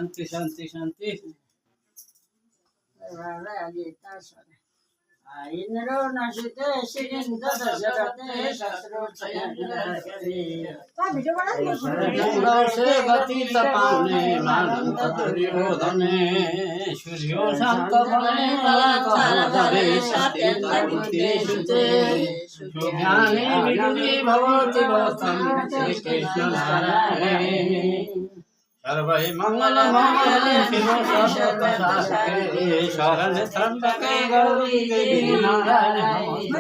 शांति शांति शांति इंद्रो नशिते शिरिंद दशरथे से गति तपाउने मानंत दुर्योधने सूर्यो शांत बने धरे ज्ञानी विदुरी भवति भवतं श्री कृष्ण नारायण सर्वै मंगल मंगले शिव सर्वशास्त्रे शरण त्र्यंबके गौरी देवी नारायणी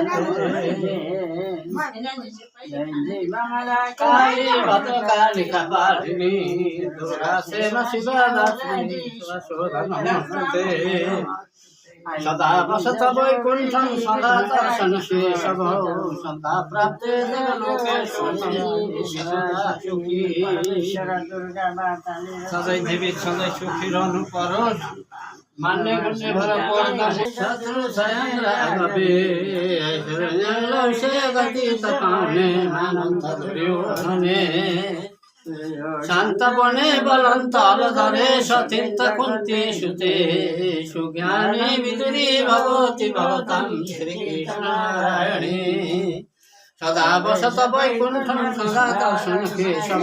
भद्रकाली कपालिनी दुर्गा सेवा शिवदात्री शोधन नमस्ते सदा वसत वैकुंठं सदा दर्शन शेषभो सदा प्राप्ते देवलोके सुखी सधैँ जीवित सधैँ सुखी रहनु परोस् मान्य गुण्य भर पर्दा शत्रु सयन्द्र से गति तपाउने मानन्त दुर्योधने शांत बने बलंत अलधरे सतीर्थ कुंती सुते सुज्ञानी विदुरी भगवती भवतं श्री कृष्ण नारायणी सदा वसत वैकुंठं सदा दर्शन केशव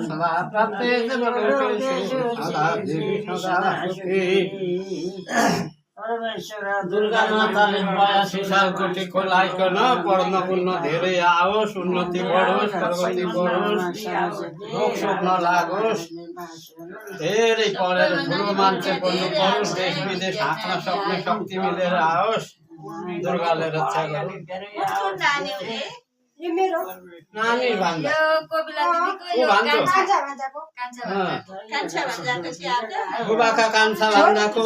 सदा प्राप्ते देवलोके सदा देवी सदा सुखी दुर्गा माताले 82 साल कोटीको लाइकन पढ्न पुण्य धेरै आओस् उन्नति बढोस् प्रगति बढोस् रोग शोक नलागोस् धेरै पढेर ठुलो मान्छे बन्नु परोस् देश विदेश हाँक्न सक्ने शक्ति मिलेर आओस् दुर्गाले रक्षा गरून् नानी भन्दा बुबाका कान्छा भन्दाको ऊ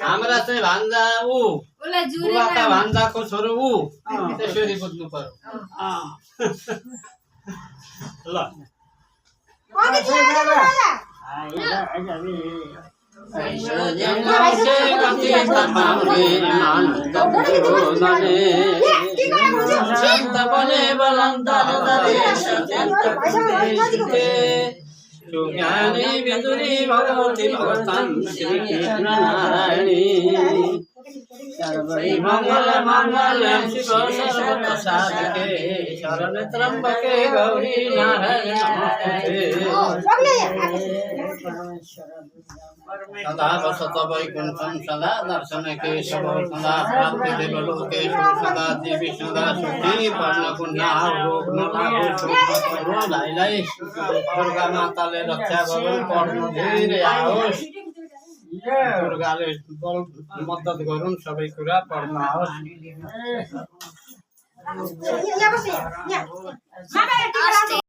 हाम्रा चाहिँ भान्जा ऊ बुबाका भान्जाको छोरो ऊ त्यसरी बुझ्नु पर्यो ल ज्ञानी विदुरी भगवती भवतं श्री कृष्ण नारायणी सर्वै मंगल मंगल्यं शिव सर्वत्र साधके शरण त्र्यंबके गौरी नारायणी सदा वसत वैकुंठं सदा दर्शन केशव सदा प्राप्ति देवलोके सदा देवी सदा सुखी पर्ण पुण्य रोग नलागो लाई दुर्गा माताले रक्षा गरून् पढ्नु धेरै आओस् दुर्गाले बल मद्दत गरून् सबै कुरा पढ्न आओस्